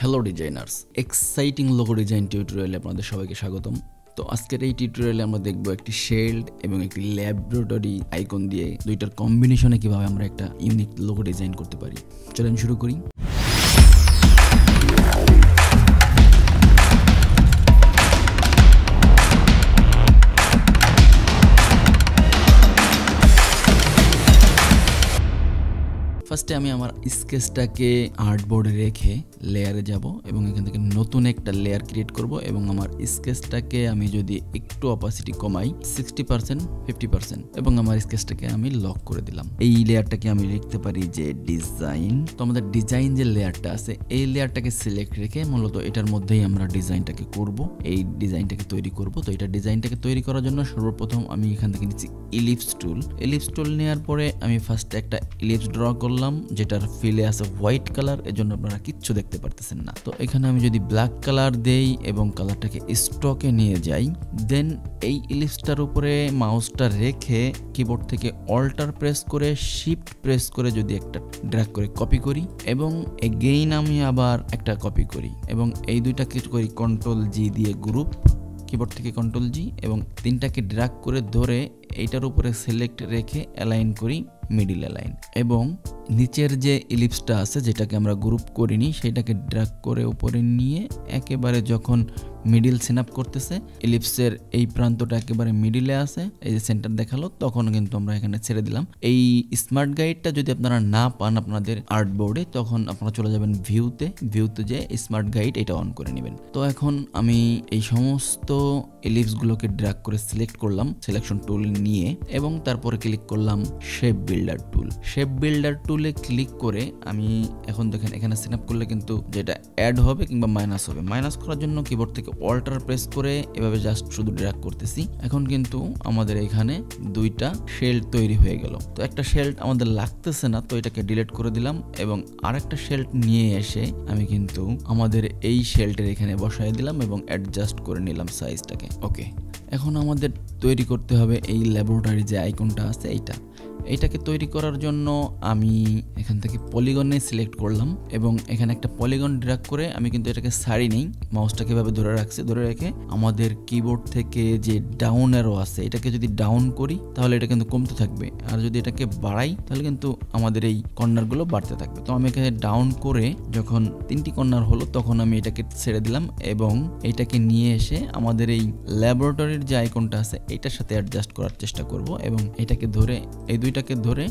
Hello designers, exciting logo design টিউটোরিয়ালে আপনাদের সবাইকে স্বাগতম। তো আজকের এই টিউটোরিয়ালে আমরা দেখব একটি শেল্ড এবং একটি ল্যাবরেটরি আইকন দিয়ে দুইটার কম্বিনেশনে কিভাবে আমরা একটা ইউনিক লোগো ডিজাইন করতে পারি। চলেন শুরু করি। ফার্স্টে আমি আমার স্কেচটাকে আর্টবোর্ডে রেখে লেয়ারে যাব এবং এখান থেকে নতুন একটা লেয়ার ক্রিয়েট করব এবং আমার স্কেচটাকে আমি যদি একটু অপাসিটি কমাই 60% 50% এবং আমার স্কেচটাকে আমি লক করে দিলাম। এই লেয়ারটাকে আমি লিখতে পারি যে ডিজাইন। তো আমাদের ডিজাইন যে লেয়ারটা আছে এই লেয়ারটাকে সিলেক্ট রেখে মূলত এটার মধ্যেই আমরা ডিজাইনটাকে করব, এই ডিজাইনটাকে তৈরি করব। তো এটা ডিজাইনটাকে তৈরি করার জন্য সর্বপ্রথম আমি এখান থেকে নিচ্ছি ইলিপস টুল নেওয়ার পরে আমি ফার্স্টে একটা ইলিপস ড্র করলাম যেটার ফিলে আছে হোয়াইট কালার, এজন্য আপনারা কিচ্ছু দেখতে পারতেছেন না। তো এখানে আমি যদি ব্ল্যাক কালার দেই এবং কালারটাকে স্টকে নিয়ে যাই, দেন এই ইলিপসটার উপরে মাউসটা রেখে কিবোর্ড থেকে অল্টার প্রেস করে শিফট প্রেস করে যদি একটা ড্র্যাগ করে কপি করি এবং এগেইন আমি আবার একটা কপি করি এবং এই দুইটাকে করি কন্ট্রোল জি দিয়ে গ্রুপ, কিবোর্ড থেকে কন্ট্রোল জি এবং তিনটাকে ড্র্যাগ করে ধরে এইটার উপরে সিলেক্ট রেখে অ্যালাইন করি মিডিল অ্যালাইন এবং নিচের যে ইলিপসটা আছে যেটাকে আমরা গ্রুপ করিনি সেটাকে ড্র্যাগ করে উপরে নিয়ে একেবারে যখন মিডিল সিনআপ করতেছে ইলিপসের এই প্রান্তটা একেবারে মিডিলে আছে, এই যে সেন্টার দেখালো, তখন কিন্তু আমরা এখানে ছেড়ে দিলাম। এই স্মার্ট গাইডটা যদি আপনারা না পান আপনাদের আর্টবোর্ডে, তখন আপনারা চলে যাবেন ভিউতে যে স্মার্ট গাইড এটা অন করে নেবেন। তো এখন আমি এই সমস্ত ইলিপসগুলোকে ড্র্যাগ করে সিলেক্ট করলাম সিলেকশন টুল নিয়ে এবং তারপরে ক্লিক করলাম শেপ বিল্ডার টুলে ক্লিক করে আমি এখন দেখেন এখানে সিনআপ করলে কিন্তু যেটা অ্যাড হবে কিংবা মাইনাস হবে, মাইনাস করার জন্য কিবোর্ড থেকে অল্টার প্রেস করে এভাবে জাস্ট শুধু ড্র্যাগ করতেছি। এখন কিন্তু আমাদের এখানে দুইটা শেল্ড তৈরি হয়ে গেল। তো একটা শেল্ড আমাদের লাগতেছে না, তো এটাকে ডিলিট করে দিলাম এবং আরেকটা শেল্ড নিয়ে এসে আমি কিন্তু আমাদের এই শেল্ডের এখানে বসাই দিলাম এবং অ্যাডজাস্ট করে নিলাম সাইজটাকে। ওকে, এখন আমাদের তৈরি করতে হবে এই ল্যাবরেটরি যে আইকনটা আছে এইটাকে তৈরি করার জন্য আমি এখান থেকে পলিগনে সিলেক্ট করলাম এবং এখানে একটা পলিগন ড্র্যাগ করে আমি কিন্তু এটাকে ছাড়ি নেই, মাউসটাকে এভাবে ধরে রাখছি, ধরে রেখে আমাদের কিবোর্ড থেকে যে ডাউন অ্যারো আছে এটাকে যদি ডাউন করি তাহলে এটা কিন্তু কমতে থাকবে, আর যদি এটাকে বাড়াই তাহলে কিন্তু আমাদের এই কর্নারগুলো বাড়তে থাকবে। তো আমি এখানে ডাউন করে যখন 3টি কর্নার হলো তখন আমি এটাকে ছেড়ে দিলাম এবং এইটাকে নিয়ে এসে আমাদের এই ল্যাবরেটরির যে আইকনটা আছে এটার সাথে অ্যাডজাস্ট করার চেষ্টা করব এবং এটাকে ধরে এই দুইটাকে ধরে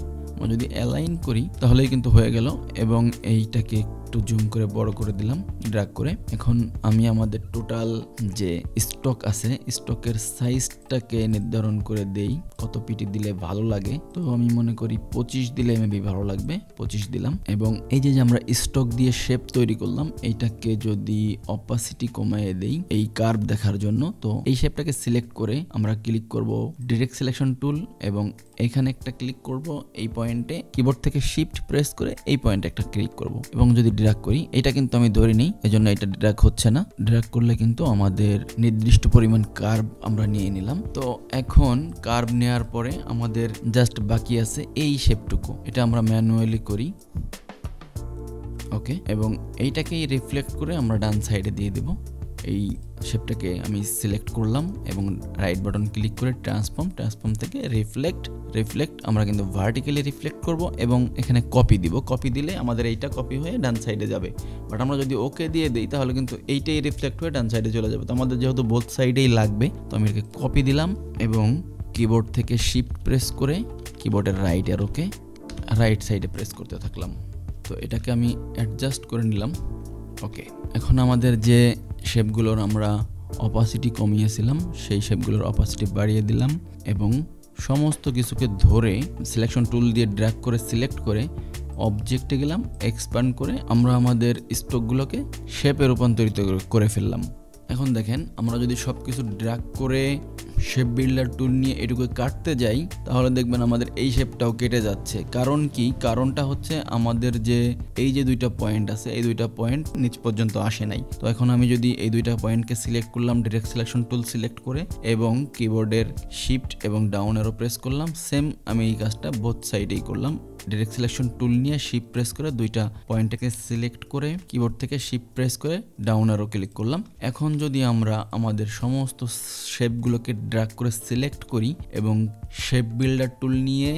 যদি অ্যালাইন করি তাহলেই কিন্তু হয়ে গেল এবং এইটাকে একটু জুম করে বড় করে দিলাম ড্র্যাগ করে। এখন আমি আমাদের টোটাল যে স্টক আছে স্টকের সাইজটাকে নির্ধারণ করে দেই কত পিটি দিলে ভালো লাগে। তো আমি মনে করি 25 দিলে মেবি ভালো লাগবে, 25 দিলাম এবং এই যে আমরা স্টক দিয়ে শেপ তৈরি করলাম এইটাকে যদি অপাসিটি কমিয়ে দেই এই কার্ভ দেখার জন্য, তো এই শেপটাকে সিলেক্ট করে আমরা ক্লিক করব ডিরেক্ট সিলেকশন টুল এবং এখানে একটা ক্লিক করব এই পয়েন্টে, কিবোর্ড থেকে শিফট প্রেস করে এই পয়েন্টে একটা ক্লিক করব এবং যদি ড্র্যাগ করি, এটা কিন্তু আমি ধরে নেই এজন্য এটা ড্র্যাগ হচ্ছে না, ড্র্যাগ করলে কিন্তু আমাদের নির্দিষ্ট পরিমাণ কার্ভ আমরা নিয়ে নিলাম। তো এখন কার্ভ নেওয়ার পরে আমাদের জাস্ট বাকি আছে এই শেপটুকু, এটা আমরা ম্যানুয়ালি করি। ওকে, এবং এইটাকেই রিফ্লেক্ট করে আমরা ডান সাইডে দিয়ে দেব। এই শেপটাকে আমি সিলেক্ট করলাম এবং রাইট বাটন ক্লিক করে ট্রান্সফর্ম থেকে রিফ্লেক্ট আমরা কিন্তু ভার্টিক্যালি রিফ্লেক্ট করব এবং এখানে কপি দিব, কপি দিলে আমাদের এইটা কপি হয়ে ডান সাইডে যাবে। বাট আমরা যদি ওকে দিয়ে দিই তাহলে কিন্তু এইটাই রিফ্লেক্ট হয়ে ডান সাইডে চলে যাবে। তো আমাদের যেহেতু বোথ সাইডেই লাগবে তো আমি এটাকে কপি দিলাম এবং কিবোর্ড থেকে শিফট প্রেস করে কিবোর্ডের রাইট অ্যারোকে রাইট সাইডে প্রেস করতে থাকলাম। তো এটাকে আমি অ্যাডজাস্ট করে নিলাম। ওকে, এখন আমাদের যে শেপগুলোর আমরা অপাসিটি কমিয়েছিলাম সেই শেপগুলোর অপাসিটি বাড়িয়ে দিলাম এবং সমস্ত কিছুকে ধরে সিলেকশন টুল দিয়ে ড্র্যাগ করে সিলেক্ট করে অবজেক্টে গেলাম, এক্সপ্যান্ড করে আমরা আমাদের স্টকগুলোকে শেপে রূপান্তরিত করে ফেললাম। এখন দেখেন আমরা যদি সব কিছু ড্র্যাগ করে শেপ বিল্ডার টুল নিয়ে এটুকু কাটতে যাই তাহলে দেখবেন আমাদের এই শেপটাও কেটে যাচ্ছে। কারণ কি? কারণটা হচ্ছে আমাদের যে এই যে দুইটা পয়েন্ট আছে এই দুইটা পয়েন্ট নিচ পর্যন্ত আসে নাই। তো এখন আমি যদি এই দুইটা পয়েন্টকে সিলেক্ট করলাম ডিরেক্ট সিলেকশন টুল সিলেক্ট করে এবং কিবোর্ডের শিফট এবং ডাউন অ্যারো প্রেস করলাম, সেম আমি এই কাজটা বোথ সাইডেই করলাম ডাইরেক্ট সিলেকশন টুল নিয়ে শিফট প্রেস করে দুইটা পয়েন্টটাকে সিলেক্ট করে কিবোর্ড থেকে শিফট প্রেস করে ডাউন অ্যারো ক্লিক করলাম। এখন যদি আমরা আমাদের সমস্ত শেপগুলোকে ড্র্যাগ করে সিলেক্ট করি এবং শেপ বিল্ডার টুল নিয়ে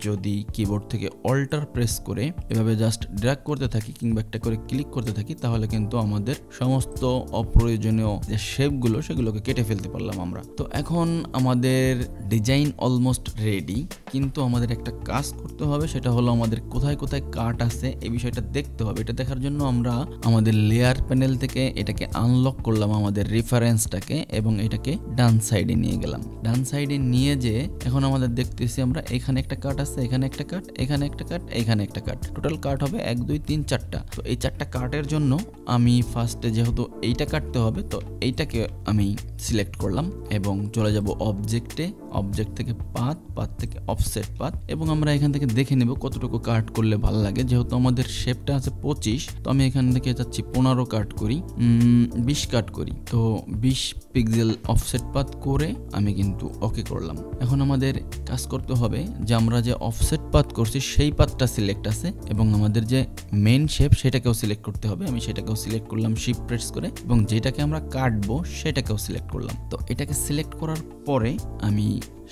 যদি কিবোর্ড থেকে অল্টার প্রেস করে এভাবে জাস্ট ড্র্যাগ করতে থাকি কিংবা একটা করে ক্লিক করতে থাকি, তাহলে কিন্তু আমাদের সমস্ত অপ্রয়োজনীয় যে শেপগুলো সেগুলোকে কেটে ফেলতে পারলাম আমরা। তো এখন আমাদের ডিজাইন অলমোস্ট রেডি, কিন্তু আমাদের একটা কাজ করতে হবে, সেটা হলো আমাদের কোথায় কোথায় কাট আছে এই বিষয়টা দেখতে হবে। এটা দেখার জন্য আমরা আমাদের লেয়ার প্যানেল থেকে এটাকে আনলক করলাম, আমাদের রেফারেন্সটাকে, এবং এটাকে ডান সাইডে নিয়ে গেলাম। ডান সাইডে নিয়ে যে এখন আমাদের দেখতেছি আমরা এখানে একটা কাট আছে, এখানে একটা কাট, এখানে একটা কাট, এখানে একটা কাট, টোটাল কাট হবে 1 2 3 4টা। তো এই 4টা কাটের জন্য আমি ফার্স্টে যেহেতু এইটা কাটতে হবে তো এইটাকে আমি সিলেক্ট করলাম এবং চলে যাব অবজেক্টে, অবজেক্ট থেকে পাথ, পাথ থেকে অফসেট পাথ, এবং আমরা এখান থেকে দেখে নেব কতটুকু কাট করলে ভালো লাগে। যেহেতু আমাদের শেপটা আছে 25, তো আমি এখান থেকে যাচ্ছি 15 কাট করি, 20 কাট করি। তো 20 পিক্সেল অফসেট পাথ করে আমি কিন্তু ওকে করলাম। এখন আমাদের কাজ করতে হবে যে আমরা যে অফসেট পাথ করছি সেই পাথটা সিলেক্ট আছে এবং আমাদের যে মেইন শেপ সেটাকেও সিলেক্ট করতে হবে। আমি সেটাকেও সিলেক্ট করলাম শিফট প্রেস করে, এবং যেটাকে আমরা কাটবো সেটাকেও সিলেক্ট করলাম। তো এটাকে সিলেক্ট করার পরে আমি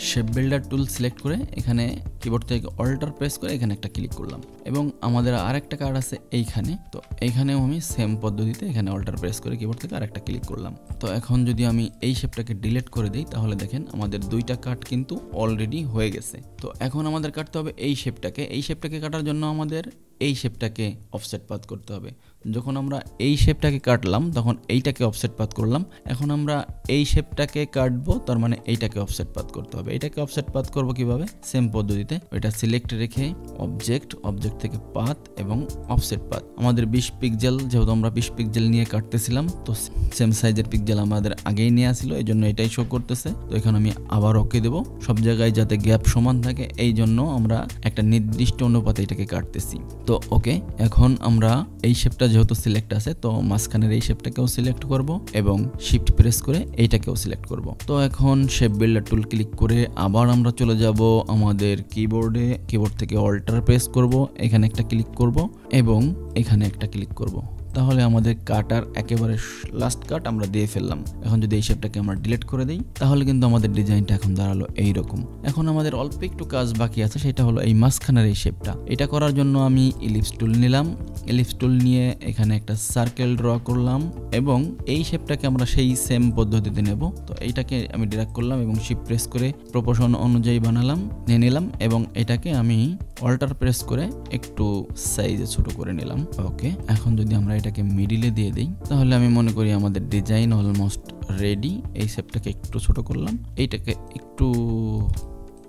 শেপ বিল্ডার টুল সিলেক্ট করে এখানে কিবোর্ড থেকে অল্টার প্রেস করে এখানে একটা ক্লিক করলাম, এবং আমাদের আরেকটা কার্ড আছে এইখানে। তো এইখানেও আমি সেম পদ্ধতিতে এখানে অল্টার প্রেস করে কিবোর্ড থেকে আরেকটা ক্লিক করলাম। তো এখন যদি আমি এই শেপটাকে ডিলিট করে দিই তাহলে দেখেন আমাদের দুইটা কাট কিন্তু অলরেডি হয়ে গেছে। তো এখন আমাদের কাটতে হবে এই শেপটাকে। এই শেপটাকে কাটার জন্য আমাদের এই শেপটাকে অফসেট পাথ করতে হবে। যখন আমরা এই শেপটাকে কাটলাম তখন এইটাকে অফসেট পাথ করলাম। এখন আমরা এই শেপটাকে কাটবো, তার মানে এইটাকে অফসেট পাথ করতে হবে। এটাকে অফসেট পাথ করব কিভাবে? সেম পদ্ধতিতে এটা সিলেক্ট রেখে অবজেক্ট, অবজেক্ট থেকে পাথ এবং অফসেট পাথ। আমাদের 20 পিক্সেল, যেহেতু আমরা 20 পিক্সেল নিয়ে কাটতেছিলাম তো সেম সাইজের পিক্সেল আমাদের আগেই নেওয়া ছিল, এই জন্য এটাই শো করতেছে। তো এখানে আমি আবার ওকে দেবো, সব জায়গায় যাতে গ্যাপ সমান থাকে এই জন্য আমরা একটা নির্দিষ্ট অনুপাতে এটাকে কাটতেছি। তো ওকে, এখন আমরা এই শেপটা যেহেতু সিলেক্ট আছে তো মাঝখানের এই শেপটাকেও সিলেক্ট করব এবং শিফট প্রেস করে এইটাকেও সিলেক্ট করব। তো এখন শেপ বিল্ডার টুল ক্লিক করে আবার আমরা চলে যাব আমাদের কিবোর্ডে, কিবোর্ড থেকে অল্টার প্রেস করব, এখানে একটা ক্লিক করব এবং এখানে একটা ক্লিক করব। তাহলে আমাদের কাটার একেবারে লাস্ট কাট আমরা দিয়ে ফেললাম। এখন যদি এই শেপটাকে আমরা ডিলিট করে দিই তাহলে কিন্তু আমাদের ডিজাইনটা এখন দাঁড়ালো এইরকম। এখন আমাদের অল্প একটু কাজ বাকি আছে, সেটা হলো এই মাঝখানের এই শেপটা। এটা করার জন্য আমি ইলিপস টুল নিলাম, ইলিপস টুল নিয়ে এখানে একটা সার্কেল ড্র করলাম এবং এই শেপটাকে আমরা সেই সেম পদ্ধতিতে নেব। তো এইটাকে আমি ড্র্যাগ করলাম এবং শিফট প্রেস করে প্রপোর্শন অনুযায়ী বানালাম, নিয়ে নিলাম এবং এটাকে আমি অল্টার প্রেস করে একটু সাইজে ছোট করে নিলাম। ওকে, এখন যদি আমরা এটাকে মিডিলে দিয়ে দিই তাহলে আমি মনে করি আমাদের ডিজাইন অলমোস্ট রেডি। এই শেপটাকে একটু ছোট করলাম, এইটাকে একটু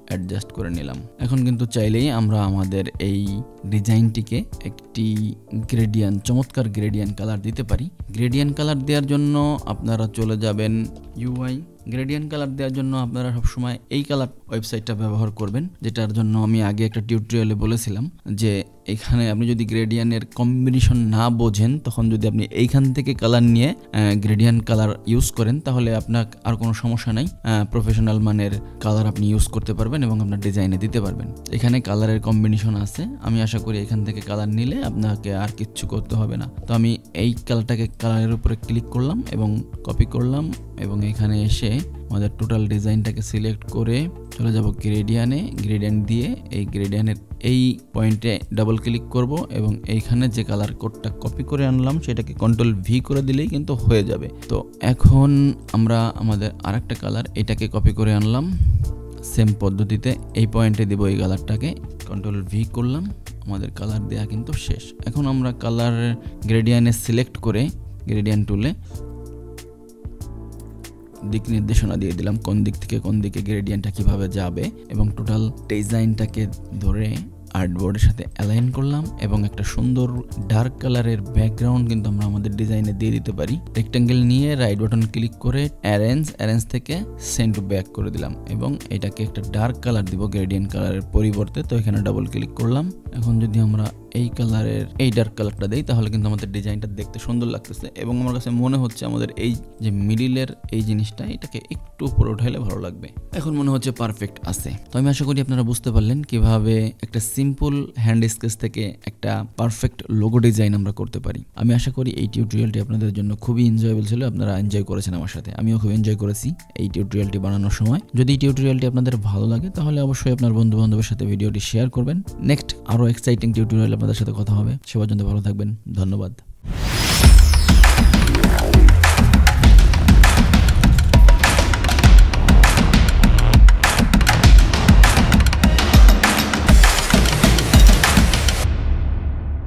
অ্যাডজাস্ট করে নিলাম। এখন কিন্তু চাইলেই আমরা আমাদের এই ডিজাইনটিকে একটি গ্রেডিয়ান্ট, চমৎকার গ্রেডিয়ান্ট কালার দিতে পারি। গ্রেডিয়ান্ট কালার দেওয়ার জন্য আপনারা চলে যাবেন UI। গ্রেডিয়ান্ট কালার দেওয়ার জন্য আপনারা সবসময় এই কালার ওয়েবসাইটটা ব্যবহার করবেন, যেটার জন্য আমি আগে একটা টিউটোরিয়ালে বলেছিলাম যে এখানে আপনি যদি গ্রেডিয়ান্টের কম্বিনেশন না বোঝেন তখন যদি আপনি এইখান থেকে কালার নিয়ে গ্রেডিয়ান্ট কালার ইউজ করেন তাহলে আপনার আর কোনো সমস্যা নাই, প্রফেশনাল মানের কালার আপনি ইউজ করতে পারবেন এবং আপনার ডিজাইনে দিতে পারবেন। এখানে কালারের কম্বিনেশন আছে, আমি আশা করি এখান থেকে কালার নিলে আপনাকে আর কিচ্ছু করতে হবে না। তো আমি এই কালারটাকে কালারের উপরে ক্লিক করলাম এবং কপি করলাম এবং এখানে এসে আমাদের টোটাল ডিজাইনটাকে সিলেক্ট করে চলে যাব গ্রেডিয়ানে। গ্রেডিয়ান্ট দিয়ে এই গ্রেডিয়ানের এই পয়েন্টে ডাবল ক্লিক করব এবং এইখানে যে কালার কোডটা কপি করে আনলাম সেটাকে Ctrl+V করে দিলেই কিন্তু হয়ে যাবে। তো এখন আমরা আমাদের আরেকটা কালার এটাকে কপি করে আনলাম, সেম পদ্ধতিতে এই পয়েন্টে দিব এই কালারটাকে, Ctrl+V করলাম, আমাদের কালার দেয়া কিন্তু শেষ। এখন আমরা কালার গ্রেডিয়ানে সিলেক্ট করে গ্রেডিয়ান্ট টুলে দিক নির্দেশনা দিয়ে দিলাম কোন দিক থেকে কোন দিকে গ্রেডিয়ান্টটা কিভাবে যাবে এবং টোটাল ডিজাইনটাকে ধরে আর্টবোর্ডের সাথে অ্যালাইন করলাম এবং একটা সুন্দর ডার্ক কালারের ব্যাকগ্রাউন্ড কিন্তু আমরা আমাদের ডিজাইনে দিয়ে দিতে পারি। রেক্ট্যাঙ্গেল নিয়ে রাইট বাটন ক্লিক করে অ্যারেঞ্জ থেকে সেন্ড টু ব্যাক করে দিলাম এবং এটাকে একটা ডার্ক কালার দিব গ্রেডিয়েন্ট কালারের পরিবর্তে। তো এখানে ডাবল ক্লিক করলাম এখন যদি আমরা এই কালারের এই ডার্ক কালারটা দেই তাহলে কিন্তু আমাদের ডিজাইনটা দেখতে সুন্দর লাগতেছে এবং আমার কাছে মনে হচ্ছে আমাদের এই যে মিডিলের এই জিনিসটা এটাকে একটু উপরে উঠাইলে ভালো লাগবে। এখন মনে হচ্ছে পারফেক্ট আছে। তো আমি আশা করি আপনারা বুঝতে পারলেন কিভাবে একটা সিম্পল হ্যান্ড স্কেচ থেকে একটা পারফেক্ট লোগো ডিজাইন আমরা করতে পারি। আমি আশা করি এই টিউটোরিয়ালটি আপনাদের জন্য খুবই এনজয়েবল ছিল, আপনারা এনজয় করেছেন আমার সাথে, আমিও খুব এনজয় করেছি এই টিউটোরিয়ালটি বানানোর সময়। যদি এই টিউটোরিয়ালটি আপনাদের ভালো লাগে তাহলে অবশ্যই আপনার বন্ধু বান্ধবের সাথে ভিডিওটি শেয়ার করবেন। নেক্সট আরো এক্সাইটিং টিউটোরিয়াল আপনাদের সাথে কথা হবে। সে পর্যন্ত ভালো থাকবেন, ধন্যবাদ।